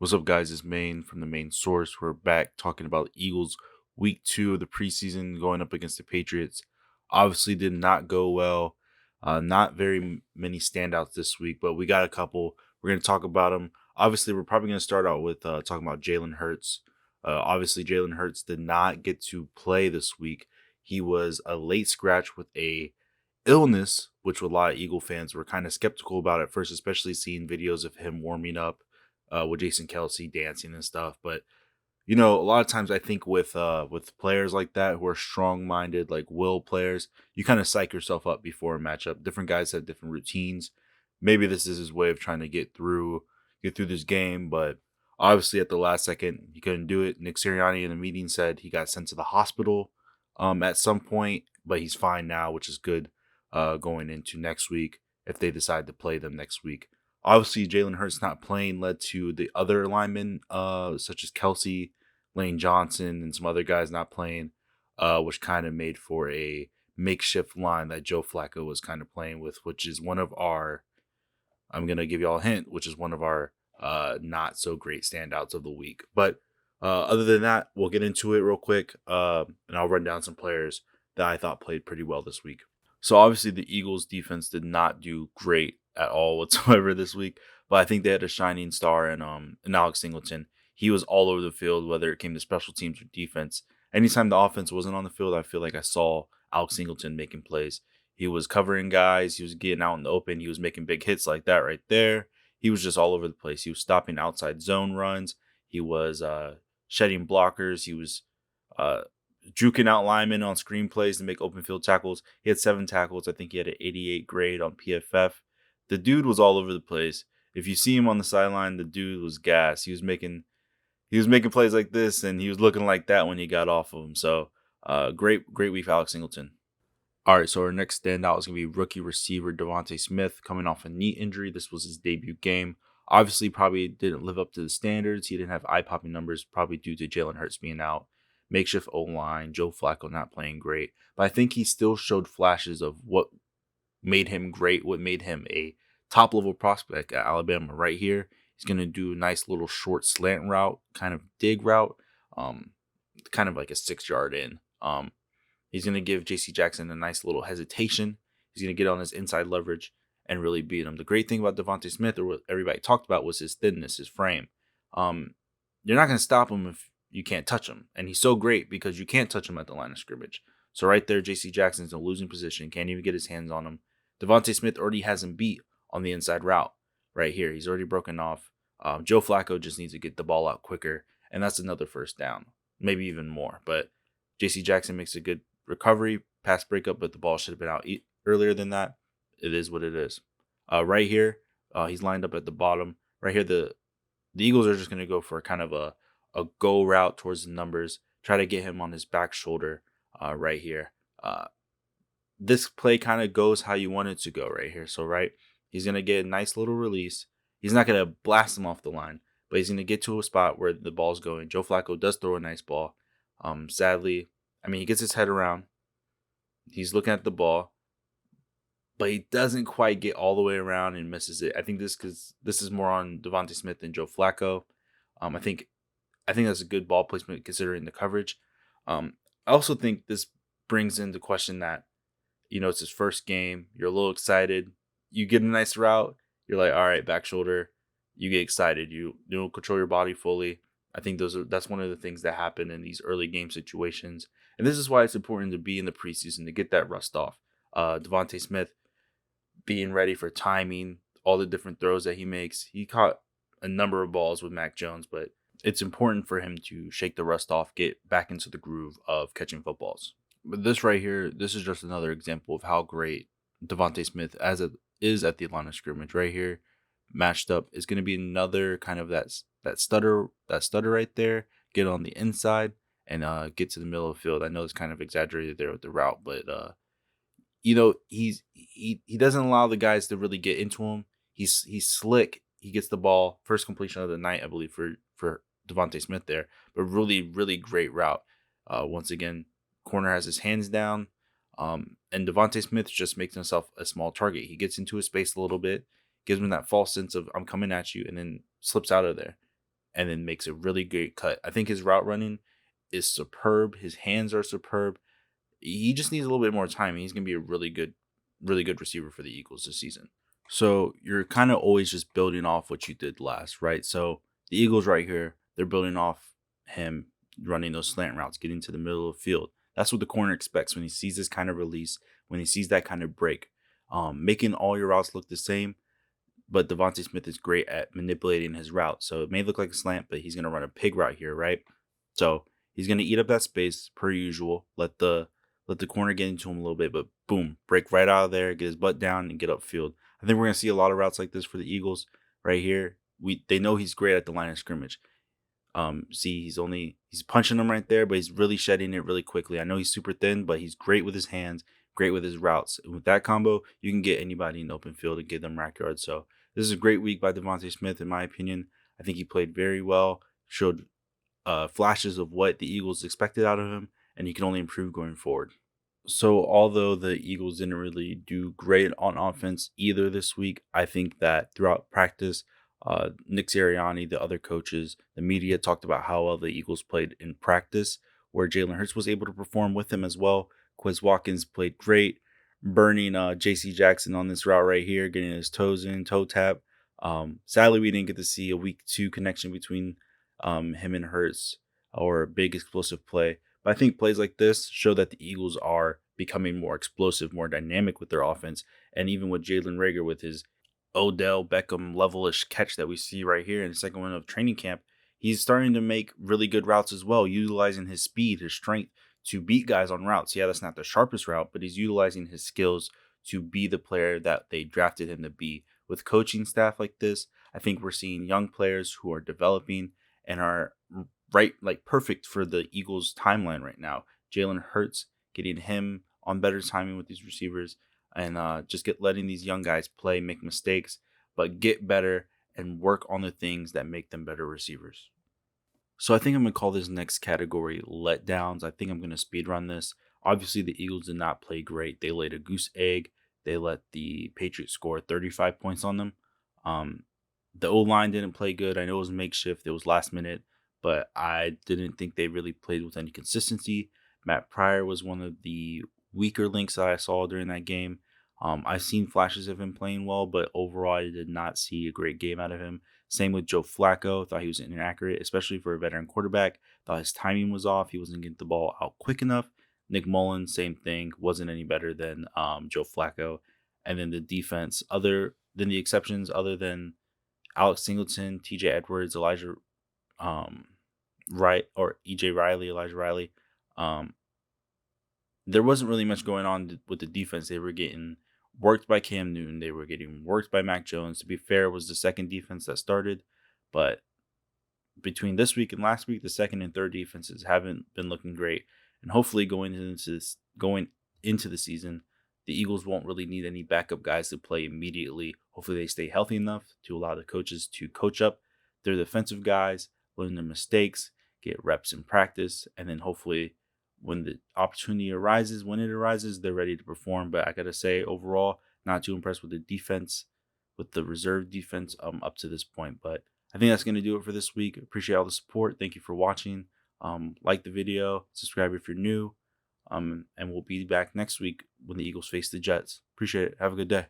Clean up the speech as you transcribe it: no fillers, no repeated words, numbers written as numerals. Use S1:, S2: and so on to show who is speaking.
S1: What's up, guys? It's Main from the Main Source. We're back talking about Eagles Week 2 of the preseason going up against the Patriots. Obviously, did not go well. Not very many standouts this week, but we got a couple. We're going to talk about them. Obviously, we're probably going to start out with talking about Jalen Hurts. Obviously, Jalen Hurts did not get to play this week. He was a late scratch with a illness, which a lot of Eagle fans were kind of skeptical about at first, especially seeing videos of him warming up with Jason Kelsey dancing and stuff. But a lot of times I think with players like that who are strong minded, like will players, you kind of psych yourself up before a matchup. Different guys have different routines. Maybe this is his way of trying to get through this game, but obviously at the last second he couldn't do it. Nick Sirianni in the meeting said he got sent to the hospital at some point, but he's fine now, which is good going into next week if they decide to play them next week. Obviously, Jalen Hurts not playing led to the other linemen, such as Kelsey, Lane Johnson, and some other guys not playing, which kind of made for a makeshift line that Joe Flacco was kind of playing with, which is one of our, I'm going to give you all a hint, which is one of our not so great standouts of the week. But other than that, we'll get into it real quick, and I'll run down some players that I thought played pretty well this week. So obviously the Eagles defense did not do great at all whatsoever this week, but I think they had a shining star in Alex Singleton. He was all over the field, whether it came to special teams or defense. Anytime the offense wasn't on the field, I feel like I saw Alex Singleton making plays. He was covering guys. He was getting out in the open. He was making big hits like that right there. He was just all over the place. He was stopping outside zone runs. He was shedding blockers. He was juking out linemen on screen plays to make open field tackles. He had 7 tackles. I think he had an 88 grade on PFF. The dude was all over the place. If you see him on the sideline, the dude was gas. He was making plays like this, and he was looking like that when he got off of him. So great week for Alex Singleton. All right, so our next standout is going to be rookie receiver DeVonta Smith coming off a knee injury. This was his debut game. Obviously, probably didn't live up to the standards. He didn't have eye-popping numbers, probably due to Jalen Hurts being out. Makeshift O-line, Joe Flacco not playing great. But I think he still showed flashes of what made him great, what made him a top-level prospect at Alabama. Right here, he's going to do a nice little short slant route, kind of dig route, kind of like a 6-yard in. He's going to give J.C. Jackson a nice little hesitation. He's going to get on his inside leverage and really beat him. The great thing about DeVonta Smith, or what everybody talked about, was his thinness, his frame. You're not going to stop him if you can't touch him. And he's so great because you can't touch him at the line of scrimmage. So right there, J.C. Jackson's in a losing position. Can't even get his hands on him. DeVonta Smith already has him beat on the inside route right here. He's already broken off. Joe Flacco just needs to get the ball out quicker. And that's another first down. Maybe even more. But J.C. Jackson makes a good recovery, pass breakup, but the ball should have been out earlier than that. It is what it is. Right here, he's lined up at the bottom. Right here, the Eagles are just going to go for kind of a go route towards the numbers, try to get him on his back shoulder right here. This play kind of goes how you want it to go right here. So, right, he's going to get a nice little release. He's not going to blast him off the line, but he's going to get to a spot where the ball's going. Joe Flacco does throw a nice ball. Sadly, he gets his head around. He's looking at the ball, but he doesn't quite get all the way around and misses it. I think this is more on DeVonta Smith than Joe Flacco. I think that's a good ball placement considering the coverage. I also think this brings into question that, it's his first game. You're a little excited. You get a nice route. You're like, all right, back shoulder. You get excited. You don't control your body fully. I think that's one of the things that happen in these early game situations. And this is why it's important to be in the preseason to get that rust off. DeVonta Smith being ready for timing, all the different throws that he makes. He caught a number of balls with Mac Jones, but it's important for him to shake the rust off, get back into the groove of catching footballs. But this right here, this is just another example of how great DeVonta Smith is at the line of scrimmage. Right here, matched up, is going to be another kind of that stutter right there. Get on the inside and get to the middle of the field. I know it's kind of exaggerated there with the route, but he doesn't allow the guys to really get into him. He's slick. He gets the ball, first completion of the night, I believe, for DeVonta Smith there, but really, really great route. Once again, corner has his hands down, and DeVonta Smith just makes himself a small target. He gets into his space a little bit, gives him that false sense of I'm coming at you, and then slips out of there. and then makes a really great cut. I think his route running is superb. His hands are superb. He just needs a little bit more time. He's going to be a really good receiver for the Eagles this season. So you're kind of always just building off what you did last, right? So the Eagles right here, they're building off him running those slant routes, getting to the middle of the field. That's what the corner expects when he sees this kind of release, when he sees that kind of break. Making all your routes look the same, but DeVonta Smith is great at manipulating his route. So it may look like a slant, but he's going to run a pig route here, right? So he's going to eat up that space per usual. Let the corner get into him a little bit, but boom, break right out of there, get his butt down, and get upfield. I think we're going to see a lot of routes like this for the Eagles right here. They know he's great at the line of scrimmage. See, he's punching them right there, but he's really shedding it really quickly. I know he's super thin, but he's great with his hands, great with his routes. And with that combo, you can get anybody in the open field and give them rack yards. So this is a great week by DeVonta Smith, in my opinion. I think he played very well, showed flashes of what the Eagles expected out of him, and he can only improve going forward. So although the Eagles didn't really do great on offense either this week, I think that throughout practice, Nick Sirianni, the other coaches, the media talked about how well the Eagles played in practice, where Jalen Hurts was able to perform with him as well. Quez Watkins played great, burning J.C. Jackson on this route right here, getting his toes in, toe tap. Sadly, we didn't get to see a week 2 connection between him and Hurts or a big explosive play. But I think plays like this show that the Eagles are becoming more explosive, more dynamic with their offense. And even with Jalen Reagor with his Odell Beckham levelish catch that we see right here in the second one of training camp, he's starting to make really good routes as well, utilizing his speed, his strength to beat guys on routes. Yeah, that's not the sharpest route, but he's utilizing his skills to be the player that they drafted him to be. With coaching staff like this, I think we're seeing young players who are developing and are perfect for the Eagles timeline right now. Jalen Hurts, getting him on better timing with these receivers, and letting these young guys play, make mistakes, but get better and work on the things that make them better receivers. So I think I'm going to call this next category letdowns. I think I'm going to speed run this. Obviously, the Eagles did not play great. They laid a goose egg. They let the Patriots score 35 points on them. The O-line didn't play good. I know it was makeshift. It was last minute, but I didn't think they really played with any consistency. Matt Pryor was one of the weaker links that I saw during that game. I've seen flashes of him playing well, but overall, I did not see a great game out of him. Same with Joe Flacco. Thought he was inaccurate, especially for a veteran quarterback. Thought his timing was off. He wasn't getting the ball out quick enough. Nick Mullins, same thing. Wasn't any better than Joe Flacco. And then the defense, other than the exceptions, other than Alex Singleton, TJ Edwards, Elijah EJ Riley, Elijah Riley, there wasn't really much going on with the defense. They were getting worked by Cam Newton. They were getting worked by Mac Jones. To be fair, it was the second defense that started. But between this week and last week, the second and third defenses haven't been looking great. And hopefully going into the season, the Eagles won't really need any backup guys to play immediately. Hopefully they stay healthy enough to allow the coaches to coach up their defensive guys, learn their mistakes, get reps in practice, and then hopefully when the opportunity arises, they're ready to perform. But I got to say, overall, not too impressed with the defense, with the reserve defense up to this point. But I think that's going to do it for this week. Appreciate all the support. Thank you for watching. Like the video, subscribe if you're new, and we'll be back next week when the Eagles face the Jets. Appreciate it. Have a good day.